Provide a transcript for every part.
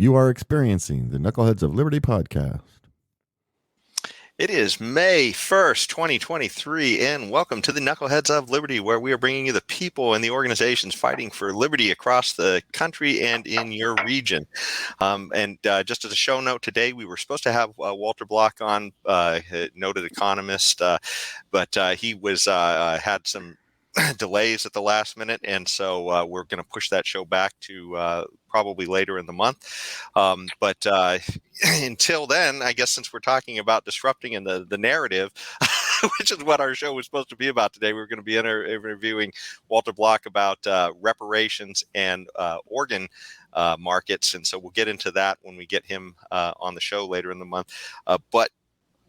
You are experiencing the Knuckleheads of Liberty podcast. It is May 1st, 2023, and welcome to the Knuckleheads of Liberty, where we are bringing you the people and the organizations fighting for liberty across the country and in your region. Just as a show note, today we were supposed to have Walter Block on, noted economist, but he was had some delays at the last minute, and so we're going to push that show back to probably later in the month. But until then, I guess since we're talking about disrupting in the narrative, which is what our show was supposed to be about today, we're going to be interviewing Walter Block about reparations and organ markets, and so we'll get into that when we get him on the show later in the month. But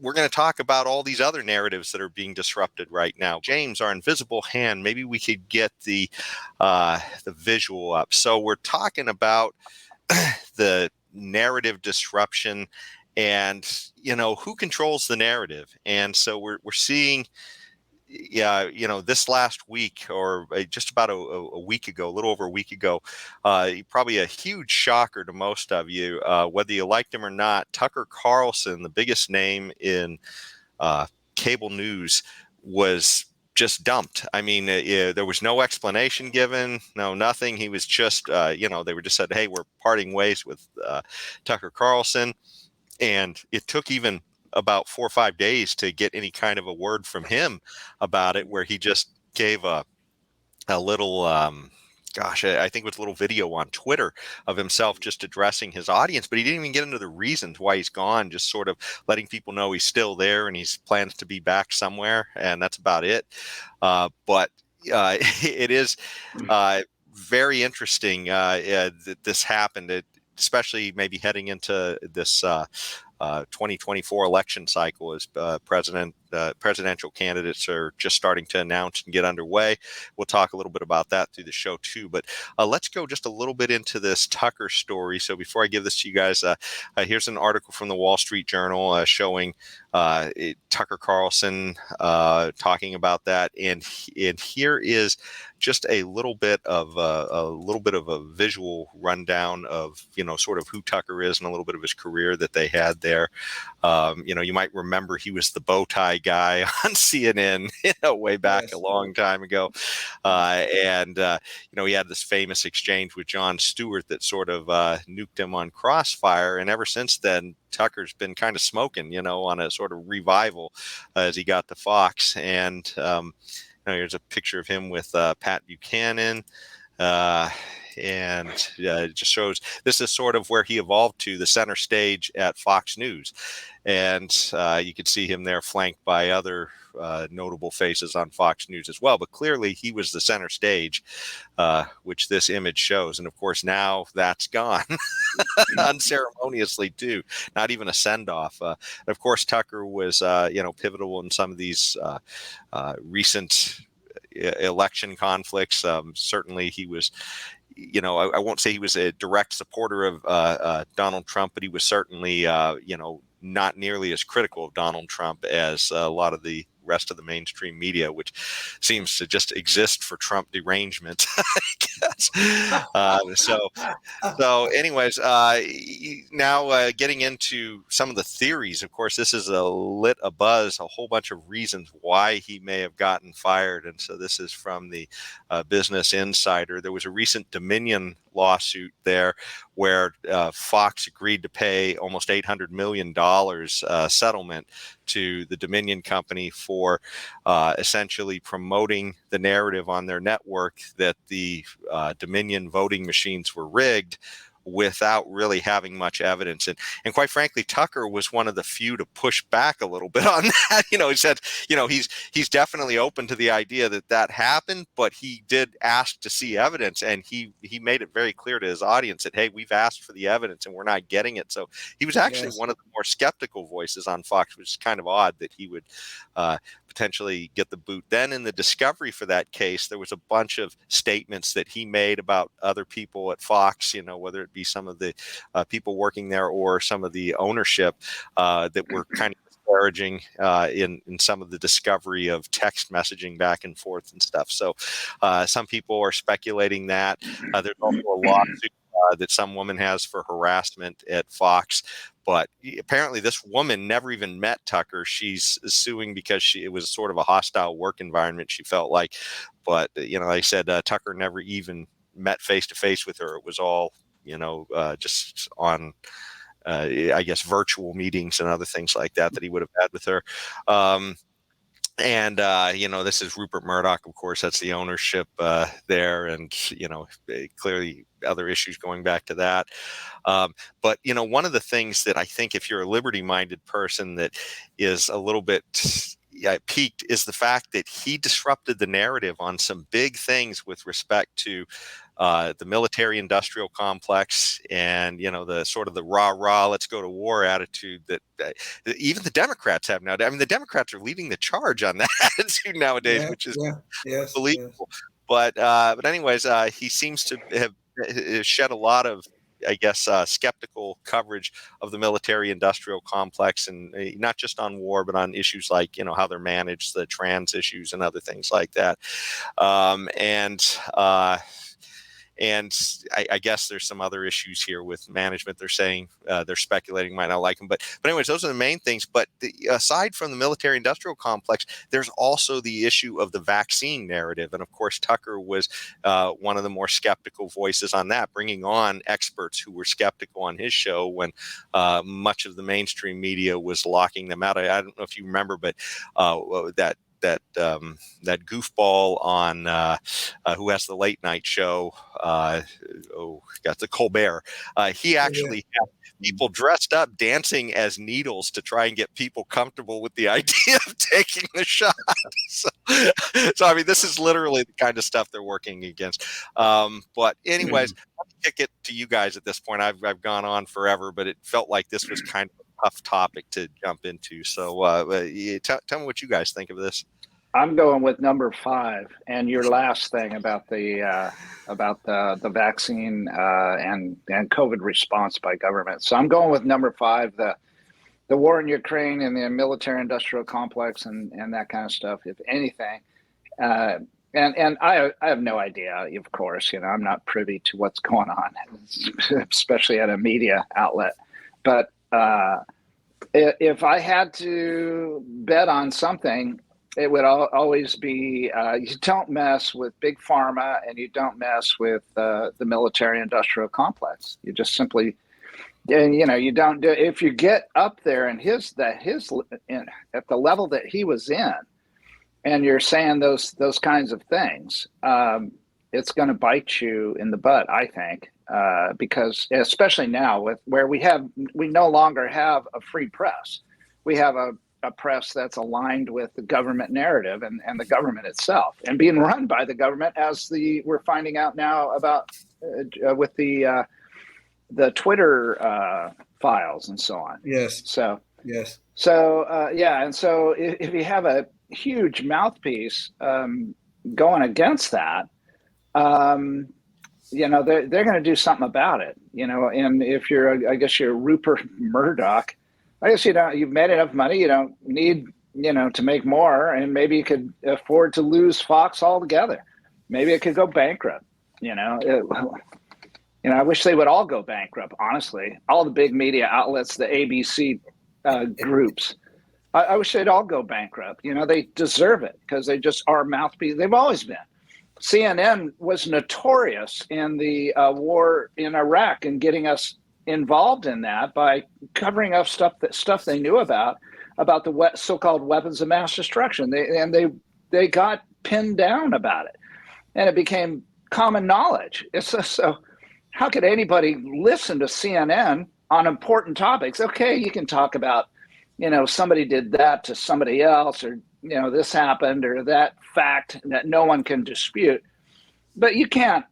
we're going to talk about all these other narratives that are being disrupted right now. James, our invisible hand, maybe we could get the visual up. So we're talking about the narrative disruption and, who controls the narrative. And so we're seeing, this last week or just about a week ago, a little over a week ago, probably a huge shocker to most of you, whether you liked him or not, Tucker Carlson, the biggest name in cable news, was just dumped. I mean, there was no explanation given, nothing. He was just, they were just said, hey, we're parting ways with Tucker Carlson. And it took even about 4 or 5 days to get any kind of a word from him about it, where he just gave a little, I think it was a little video on Twitter of himself just addressing his audience, but he didn't even get into the reasons why he's gone, just sort of letting people know he's still there and he's plans to be back somewhere. And that's about it. But it is very interesting that this happened, especially maybe heading into this 2024 election cycle, as presidential candidates are just starting to announce and get underway. We'll talk a little bit about that through the show too, but let's go just a little bit into this Tucker story. So before I give this to you guys, here's an article from the Wall Street Journal showing Tucker Carlson talking about that, and here is just a little bit of a visual rundown of sort of who Tucker is and a little bit of his career that they had there. You might remember he was the bow tie guy on CNN, way back a long time ago, and he had this famous exchange with Jon Stewart that sort of nuked him on Crossfire, and ever since then, Tucker's been kind of smoking, on a sort of revival as he got to Fox. And here's a picture of him with Pat Buchanan. And it just shows this is sort of where he evolved to the center stage at Fox News. And you could see him there flanked by other notable faces on Fox News as well. But clearly he was the center stage, which this image shows. And of course, now that's gone unceremoniously too, not even a send-off. Of course, Tucker was, pivotal in some of these recent election conflicts. Certainly he was, I won't say he was a direct supporter of Donald Trump, but he was certainly, not nearly as critical of Donald Trump as a lot of the rest of the mainstream media, which seems to just exist for Trump derangement, I guess. So anyways, now getting into some of the theories. Of course, this is lit a buzz, a whole bunch of reasons why he may have gotten fired. And so this is from the Business Insider. There was a recent Dominion lawsuit there where Fox agreed to pay almost $800 million settlement to the Dominion company for essentially promoting the narrative on their network that the Dominion voting machines were rigged, without really having much evidence. And quite frankly, Tucker was one of the few to push back a little bit on that. He said, he's definitely open to the idea that happened, but he did ask to see evidence. And he made it very clear to his audience that, hey, we've asked for the evidence and we're not getting it. So he was actually one of the more skeptical voices on Fox, which is kind of odd that he would potentially get the boot. Then in the discovery for that case, there was a bunch of statements that he made about other people at Fox, whether it be some of the people working there or some of the ownership that were kind of disparaging in some of the discovery of text messaging back and forth and stuff. So some people are speculating that. There's also a lawsuit that some woman has for harassment at Fox. But apparently this woman never even met Tucker. She's suing because it was sort of a hostile work environment, she felt like. But, like I said, Tucker never even met face to face with her. It was all, just on, I guess, virtual meetings and other things like that he would have had with her. And this is Rupert Murdoch, of course. That's the ownership there, and clearly other issues going back to that. But one of the things that I think, if you're a liberty-minded person, that is a little bit peaked, is the fact that he disrupted the narrative on some big things with respect to the military-industrial complex, and the sort of the rah-rah, let's go to war attitude that even the Democrats have now. I mean, the Democrats are leading the charge on that attitude nowadays, which is unbelievable. But anyways, he seems to have shed a lot of, I guess, skeptical coverage of the military-industrial complex, and not just on war, but on issues like, how they're managed, the trans issues and other things like that. And I guess there's some other issues here with management. They're saying they're speculating might not like him. But anyways, those are the main things. But aside from the military-industrial complex, there's also the issue of the vaccine narrative. And of course, Tucker was one of the more skeptical voices on that, bringing on experts who were skeptical on his show when much of the mainstream media was locking them out. I don't know if you remember, but that goofball on who has the late night show, got the Colbert. He actually had people dressed up dancing as needles to try and get people comfortable with the idea of taking the shot. So I mean, this is literally the kind of stuff they're working against. But anyways, let me kick it to you guys at this point. I've gone on forever, but it felt like this was kind of a tough topic to jump into. So tell me what you guys think of this. I'm going with number 5, and your last thing about the vaccine and COVID response by government. So I'm going with number 5, the war in Ukraine and the military-industrial complex and that kind of stuff. If anything, and I have no idea. Of course, I'm not privy to what's going on, especially at a media outlet. But if I had to bet on something, it would always be you don't mess with big pharma, and you don't mess with the military-industrial complex. You just simply, and you don't do. If you get up there and at the level that he was in, and you're saying those kinds of things, it's going to bite you in the butt, I think, because especially now with where we no longer have a free press. We have a press that's aligned with the government narrative and the government itself, and being run by the government, as we're finding out now about with the Twitter files and so on. Yes. So yes. So and so if you have a huge mouthpiece going against that, they're going to do something about it. And if you're Rupert Murdoch, I guess you've made enough money. You don't need, to make more, and maybe you could afford to lose Fox altogether. Maybe it could go bankrupt. I wish they would all go bankrupt, honestly. All the big media outlets, the ABC groups, I wish they'd all go bankrupt. They deserve it because they just are mouthpiece. They've always been. CNN was notorious in the war in Iraq and getting us involved in that by covering up stuff they knew about the so-called weapons of mass destruction. They got pinned down about it, and it became common knowledge. It's just, so how could anybody listen to CNN on important topics? Okay, you can talk about, somebody did that to somebody else, or this happened, or that fact that no one can dispute, but you can't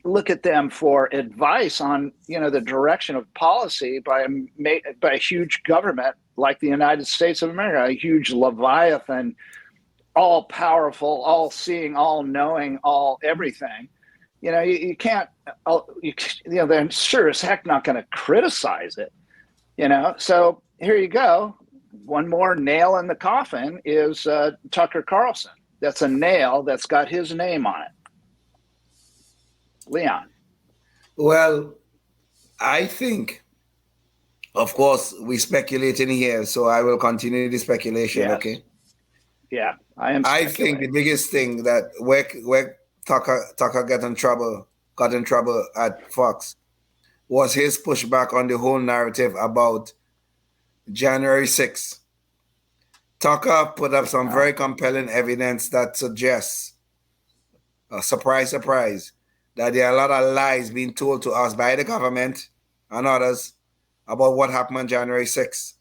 look at them for advice on the direction of policy by a huge government like the United States of America, a huge leviathan, all powerful, all seeing, all knowing, all everything. You can't. They're sure as heck not going to criticize it. So here you go. One more nail in the coffin is Tucker Carlson. That's a nail that's got his name on it. Leon. Well, I think, of course, we speculating here, so I will continue the speculation. Yes. Okay. Yeah, I am I think the biggest thing that where Tucker got in trouble at Fox was his pushback on the whole narrative about January 6th. Tucker put up some very compelling evidence that suggests, surprise, surprise, that there are a lot of lies being told to us by the government and others about what happened on January 6th.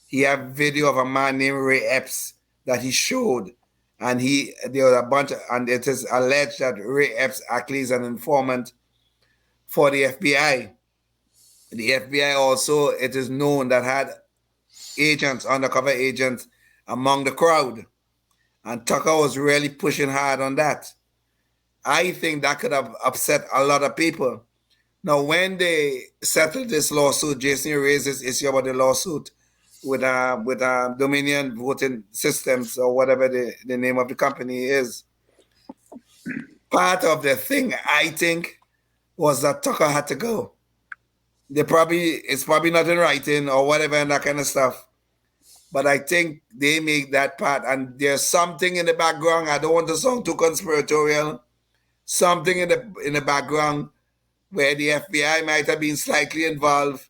He had video of a man named Ray Epps that he showed, and there was a bunch and it is alleged that Ray Epps actually is an informant for the FBI. The FBI also, it is known, that had agents, undercover agents among the crowd. And Tucker was really pushing hard on that. I think that could have upset a lot of people. Now, when they settled this lawsuit, Jason raised this issue about the lawsuit with Dominion Voting Systems, or whatever the name of the company is. Part of the thing, I think, was that Tucker had to go. It's probably not in writing or whatever and that kind of stuff. But I think they make that part, and there's something in the background. I don't want to sound too conspiratorial. Something in the background where the FBI might have been slightly involved,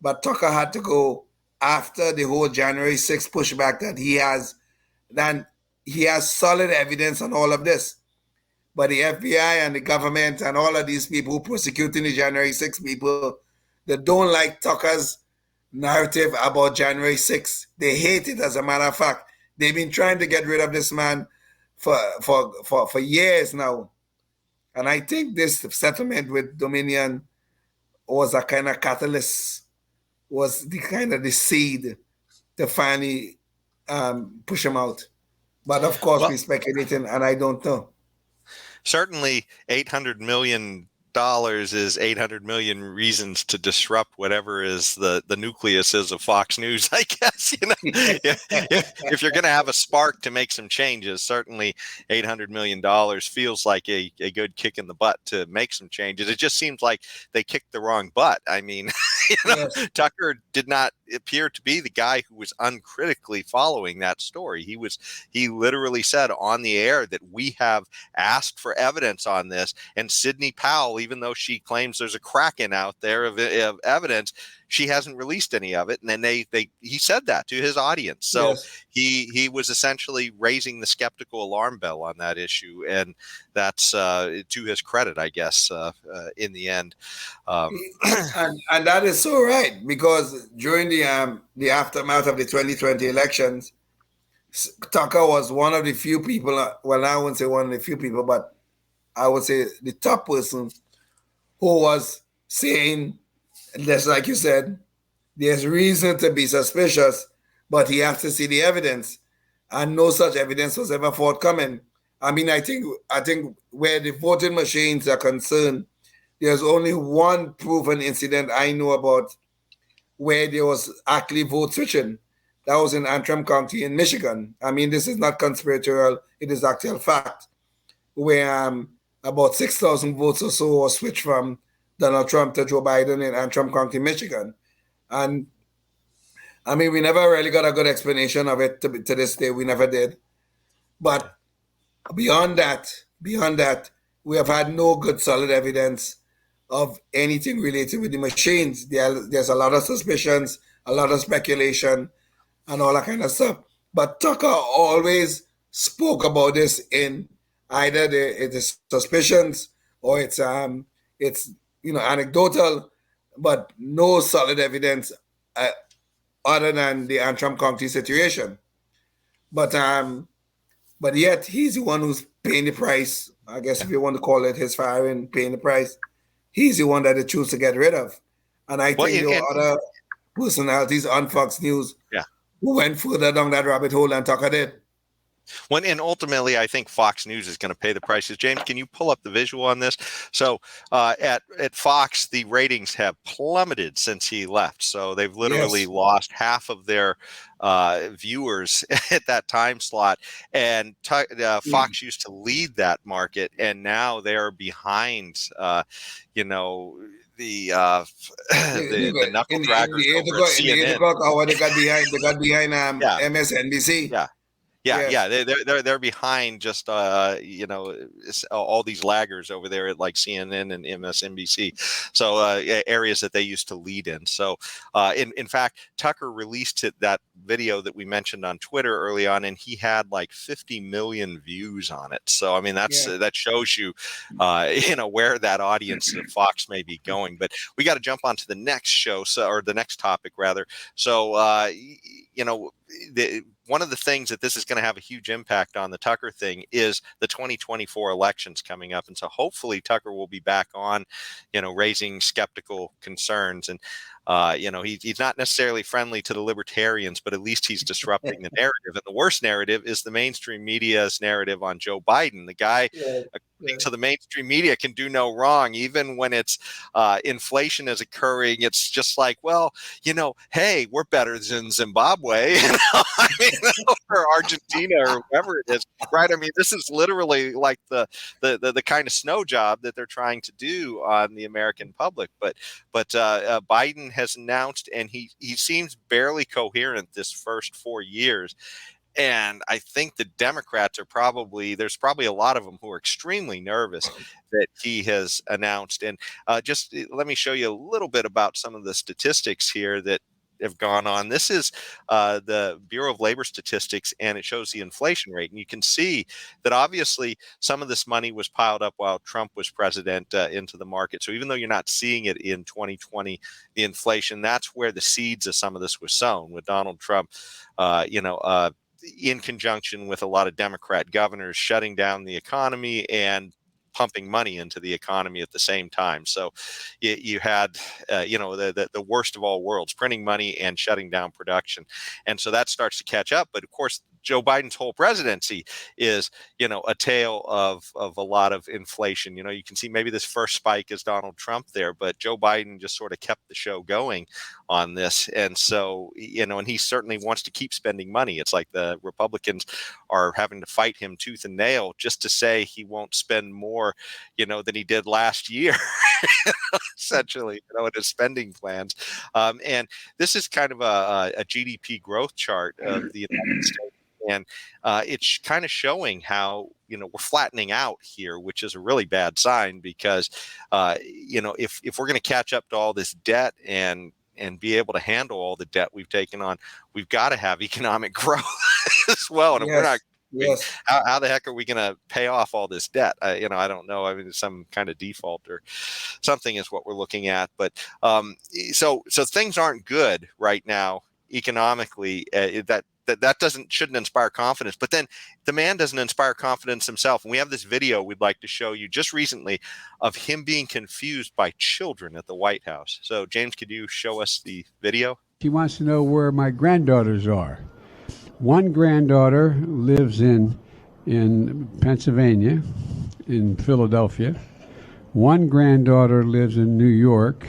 but Tucker had to go after the whole January 6th pushback that he has. Then he has solid evidence on all of this. But the FBI and the government and all of these people who prosecuting the January 6th people, they don't like Tucker's narrative about January 6th. They hate it, as a matter of fact. They've been trying to get rid of this man for years now. And I think this settlement with Dominion was a kind of catalyst, was the kind of the seed to finally push him out. But of course, we're speculating, and I don't know. Certainly, $800 million is 800 million reasons to disrupt whatever is the nucleus is of Fox News, I guess. If you're going to have a spark to make some changes, certainly $800 million feels like a good kick in the butt to make some changes. It just seems like they kicked the wrong butt. I mean, yes. Tucker did not appear to be the guy who was uncritically following that story. He literally said on the air that we have asked for evidence on this, and Sidney Powell, even though she claims there's a kraken out there of evidence, she hasn't released any of it. And then he said that to his audience. So yes. he was essentially raising the skeptical alarm bell on that issue. And that's to his credit, I guess, in the end. And that is so right, because during the aftermath of the 2020 elections, Tucker was one of the few people, well, I wouldn't say one of the few people, but I would say the top person who was saying, just like you said, there's reason to be suspicious, but he has to see the evidence. And no such evidence was ever forthcoming. I mean, I think where the voting machines are concerned, there's only one proven incident I know about where there was actually vote switching. That was in Antrim County in Michigan. I mean, this is not conspiratorial. It is actual fact, where about 6,000 votes or so were switched from Donald Trump to Joe Biden in Antrim County, Michigan. And I mean, we never really got a good explanation of it to this day. We never did. But beyond that, we have had no good solid evidence of anything related with the machines. There's a lot of suspicions, a lot of speculation, and all that kind of stuff. But Tucker always spoke about this in either the suspicions or it's anecdotal, but no solid evidence other than the Antrim County situation. But yet he's the one who's paying the price. I guess if you want to call it his firing, paying the price, he's the one that they choose to get rid of. And I think there are other personalities on Fox News who went further down that rabbit hole than Tucker did. And ultimately, I think Fox News is going to pay the prices. James, can you pull up the visual on this? So at Fox, the ratings have plummeted since he left. So they've literally lost half of their viewers at that time slot. And Fox used to lead that market, and now they're behind. The knuckle draggers over at CNN. They got behind MSNBC. Yeah. They're behind just all these laggers over there at like CNN and MSNBC. So areas that they used to lead in. So in fact, Tucker released that video that we mentioned on Twitter early on, and he had like 50 million views on it. So I mean that shows you where that audience of Fox may be going. But we got to jump on to the next show, or the next topic rather. So one of the things that this is going to have a huge impact on the Tucker thing is the 2024 elections coming up. And so hopefully Tucker will be back on, raising skeptical concerns. And, he's not necessarily friendly to the libertarians, but at least he's disrupting the narrative. And the worst narrative is the mainstream media's narrative on Joe Biden. The guy, according to the mainstream media, can do no wrong. Even when it's inflation is occurring, it's just like, well, hey, we're better than Zimbabwe, or Argentina or whoever it is, right? I mean, this is literally like the kind of snow job that they're trying to do on the American public. But Biden has announced, and he seems barely coherent this first 4 years. And I think the Democrats there's probably a lot of them who are extremely nervous that he has announced. And just let me show you a little bit about some of the statistics here that have gone on. This is the Bureau of Labor Statistics, and it shows the inflation rate. And you can see that obviously some of this money was piled up while Trump was president into the market. So even though you're not seeing it in 2020, the inflation, that's where the seeds of some of this was sown with Donald Trump, in conjunction with a lot of Democrat governors shutting down the economy and pumping money into the economy at the same time. So you had, the worst of all worlds, printing money and shutting down production. And so that starts to catch up. But of course, Joe Biden's whole presidency is, a tale of a lot of inflation. You can see maybe this first spike is Donald Trump there, but Joe Biden just sort of kept the show going on this. And so, and he certainly wants to keep spending money. It's like the Republicans are having to fight him tooth and nail just to say he won't spend more, than he did last year, essentially, in his spending plans. And this is kind of a GDP growth chart of the United States. And it's kind of showing how, we're flattening out here, which is a really bad sign because, if we're going to catch up to all this debt and be able to handle all the debt we've taken on, we've got to have economic growth as well. And if we're not, how the heck are we going to pay off all this debt? I don't know. I mean, some kind of default or something is what we're looking at. But so things aren't good right now economically. That shouldn't inspire confidence. But then the man doesn't inspire confidence himself. And we have this video we'd like to show you just recently of him being confused by children at the White House. So, James, could you show us the video? He wants to know where my granddaughters are. One granddaughter lives in Pennsylvania, in Philadelphia. One granddaughter lives in New York.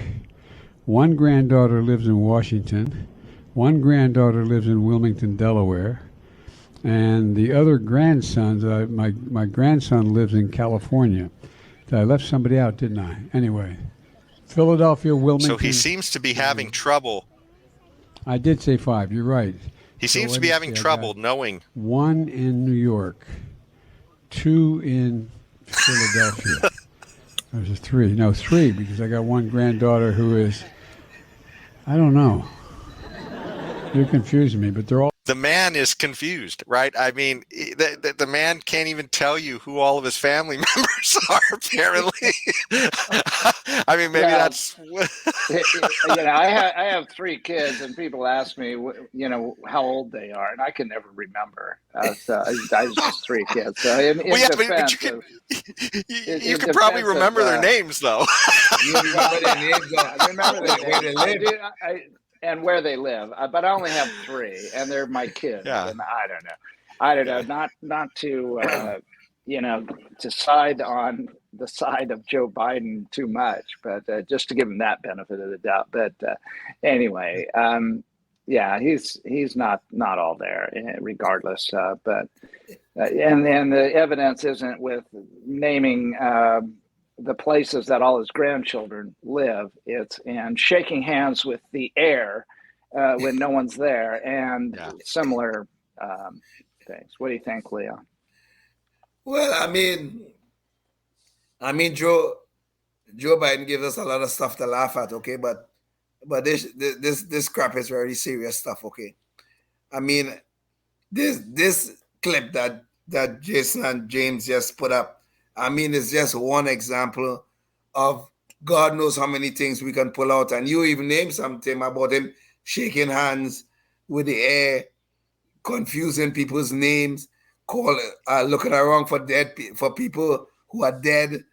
One granddaughter lives in Washington. One granddaughter lives in Wilmington, Delaware, and the other grandsons, my grandson lives in California. I left somebody out, didn't I? Anyway, Philadelphia, Wilmington. So he seems to be having trouble. I did say 5, you're right. He seems to be having trouble knowing. 1 in New York, 2 in Philadelphia. There's 3. No, 3, because I got one granddaughter who is, I don't know. You're confusing me, but they're all. The man is confused, right? I mean, the man can't even tell you who all of his family members are, apparently. I mean, maybe that's. I have 3 kids, and people ask me, how old they are, and I can never remember. I was just 3 kids. So but you can probably remember their names, though. You remember their names, remember where they live. And where they live, but I only have 3, and they're my kids, and I don't know. I don't know, not to to side on the side of Joe Biden too much, but just to give him that benefit of the doubt. But anyway, yeah, he's not all there, regardless. But and the evidence isn't with naming the places that all his grandchildren live. It's in shaking hands with the heir when no one's there, and similar things. What do you think, Leo? Well, I mean, Joe Biden gives us a lot of stuff to laugh at, okay, but this crap is very serious stuff, okay. I mean, this clip that Jason and James just put up, I mean, it's just one example of God knows how many things we can pull out. And you even named something about him shaking hands with the air, confusing people's names, looking around for people who are dead.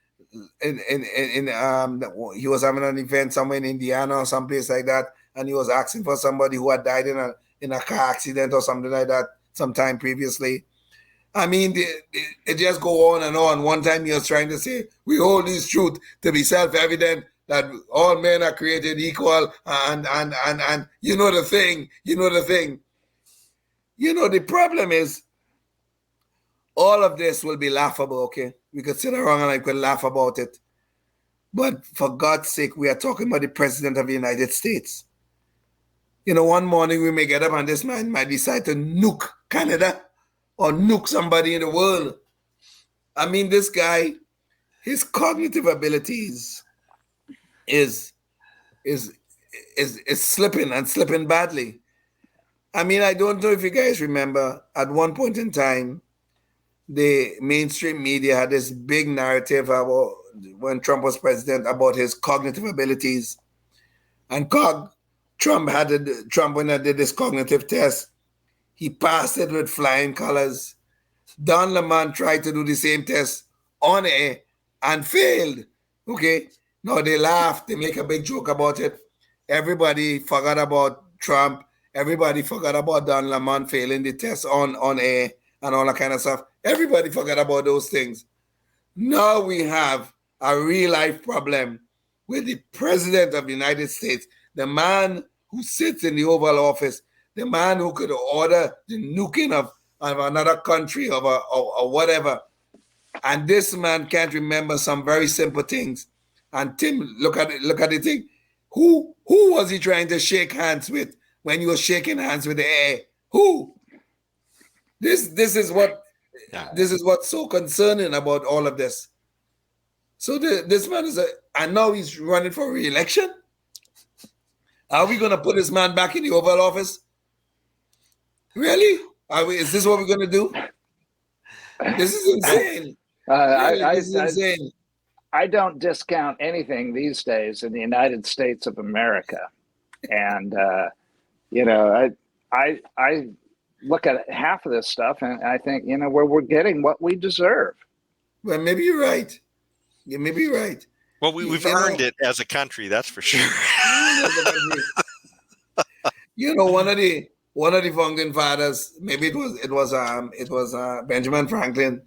He was having an event somewhere in Indiana or someplace like that, and he was asking for somebody who had died in a car accident or something like that sometime previously. I mean, it just go on and on. One time he was trying to say, we hold this truth to be self-evident that all men are created equal, and you know the thing. The problem is all of this will be laughable, okay? We could sit around and I could laugh about it. But for God's sake, we are talking about the President of the United States. One morning we may get up and this man might decide to nuke Canada or nuke somebody in the world. I mean, this guy, his cognitive abilities is slipping and slipping badly. I mean, I don't know if you guys remember, at one point in time, the mainstream media had this big narrative about when Trump was president about his cognitive abilities. And Trump when I did this cognitive test, he passed it with flying colors. Don Lemon tried to do the same test on air and failed. Okay. Now they laughed, they make a big joke about it. Everybody forgot about Trump. Everybody forgot about Don Lemon failing the test on air and all that kind of stuff. Everybody forgot about those things. Now we have a real life problem with the President of the United States, the man who sits in the Oval Office, the man who could order the nuking of another country or whatever. And this man can't remember some very simple things. And Tim, look at the thing. Who was he trying to shake hands with when you were shaking hands with the air? Who? This is what's so concerning about all of this. So this man and now he's running for re-election. Are we going to put this man back in the Oval Office? Really? Is this what we're going to do? This is insane. This is insane. I don't discount anything these days in the United States of America, and I look at half of this stuff and I think we're getting what we deserve. Well, maybe you're right. Yeah, maybe you're right. Well, we've earned it as a country, that's for sure. One of the founding fathers, maybe it was Benjamin Franklin.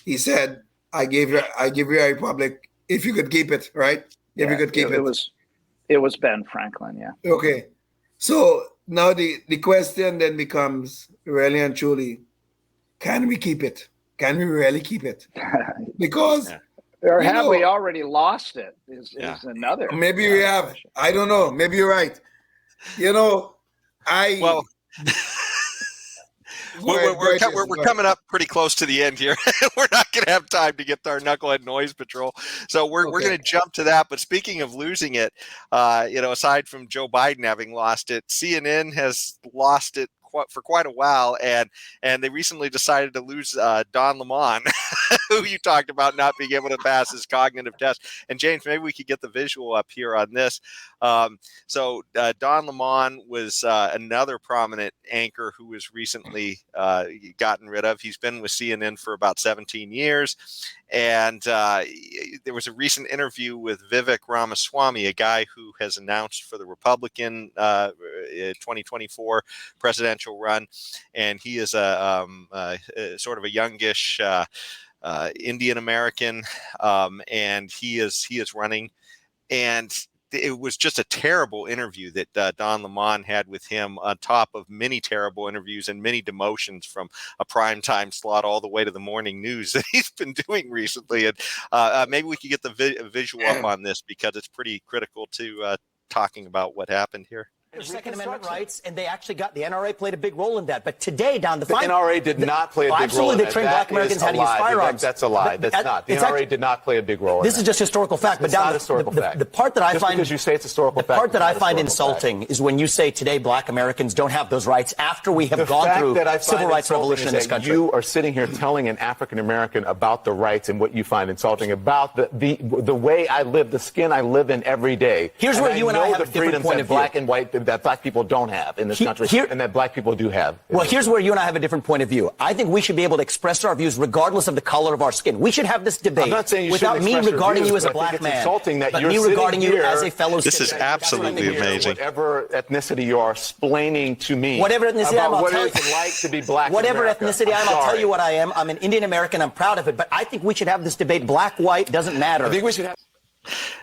He said, "I give you a republic if you could keep it, right? If you could keep it." It was Ben Franklin, yeah. Okay, so now the question then becomes really and truly, can we keep it? Can we really keep it? Because or have we already lost it? Is another. Maybe we have. I don't know. Maybe you're right. We're coming up pretty close to the end here. We're not going to have time to get to our Knucklehead Noise Patrol, so we're going to jump to that. But speaking of losing it, aside from Joe Biden having lost it, CNN has lost it for quite a while, and they recently decided to lose Don Lemon, who you talked about not being able to pass his cognitive test. And James, maybe we could get the visual up here on this. So Don Lemon was another prominent anchor who was recently gotten rid of. He's been with CNN for about 17 years. And there was a recent interview with Vivek Ramaswamy, a guy who has announced for the Republican 2024 presidential run, and he is a sort of a youngish Indian American, and he is running. And it was just a terrible interview that Don Lemon had with him, on top of many terrible interviews and many demotions from a primetime slot all the way to the morning news that he's been doing recently. And maybe we could get the visual up on this, because it's pretty critical to talking about what happened here. Second Amendment rights, and they actually got the NRA played a big role in that. But today, Don, the NRA did not play a big role. Absolutely, they trained black Americans how to use firearms. That's a lie. That's not. The NRA did not play a big role. This is just historical fact. But Don, the part that I find, because you say it's historical fact, the part that I find insulting is when you say today black Americans don't have those rights after we have gone through civil rights revolution in this country. You are sitting here telling an African American about the rights and what you find insulting about the way I live, the skin I live in every day. Here's where you and I have a different point of view. Black and white that black people don't have in this country, and that black people do have. Well, here's where you and I have a different point of view. I think we should be able to express our views regardless of the color of our skin. We should have this debate without me regarding you as a black man, insulting that but you're me regarding you as a fellow citizen. This is absolutely amazing. Whatever ethnicity you are explaining to me, whatever ethnicity I'm, what it's like to be black. Whatever ethnicity I'm, I'll tell you what I am. I'm an Indian American. I'm proud of it. But I think we should have this debate. Black, white, doesn't matter. I think we should have.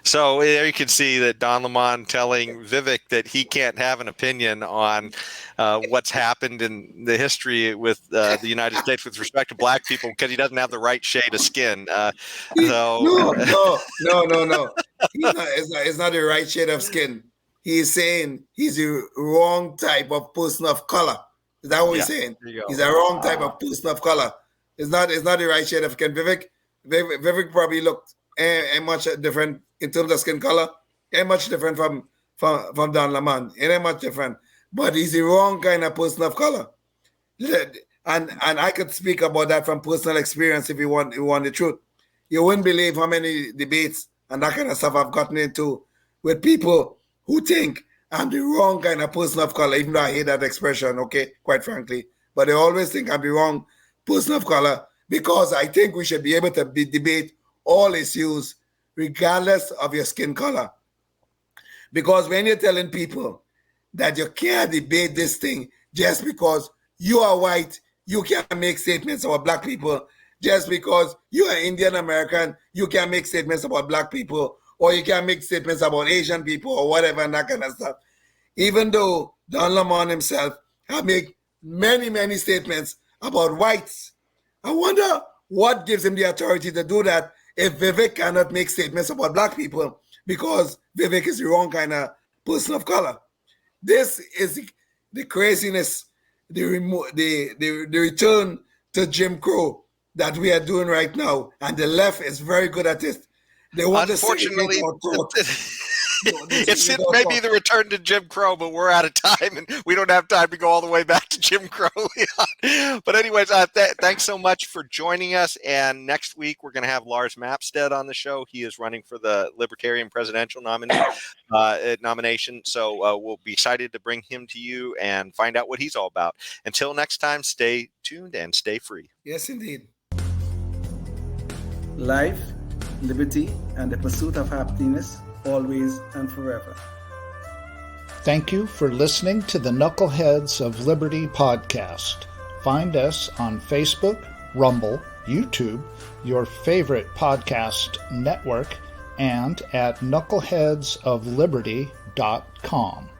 So there you can see that Don Lemon telling Vivek that he can't have an opinion on what's happened in the history with the United States with respect to black people, because he doesn't have the right shade of skin. No. It's not the right shade of skin. He's saying he's the wrong type of person of color. Is that what he's saying? He's a wrong type of person of color. It's not the right shade of skin. Vivek probably looked much different in terms of skin color, and much different from Don Lemon. It ain't much different, but he's the wrong kind of person of color. And I could speak about that from personal experience if you want the truth. You wouldn't believe how many debates and that kind of stuff I've gotten into with people who think I'm the wrong kind of person of color, even though I hate that expression, okay, quite frankly. But they always think I'm the wrong person of color, because I think we should be able to debate all issues regardless of your skin color. Because when you're telling people that you can't debate this thing just because you are white, you can't make statements about black people. Just because you are Indian American, you can't make statements about black people, or you can't make statements about Asian people or whatever, and that kind of stuff. Even though Don Lemon himself has made many, many statements about whites. I wonder what gives him the authority to do that if Vivek cannot make statements about black people, because Vivek is the wrong kind of person of color. This is the craziness, the return to Jim Crow that we are doing right now, and the left is very good at it. They want Unfortunately, it may be the return to Jim Crow, but we're out of time, and we don't have time to go all the way back to Jim Crow. But anyways, thanks so much for joining us. And next week, we're going to have Lars Mapstead on the show. He is running for the Libertarian presidential nomination. So we'll be excited to bring him to you and find out what he's all about. Until next time, stay tuned and stay free. Yes, indeed. Life, liberty, and the pursuit of happiness, always and forever. Thank you for listening to the Knuckleheads of Liberty podcast. Find us on Facebook, Rumble, YouTube, your favorite podcast network, and at knuckleheadsofliberty.com.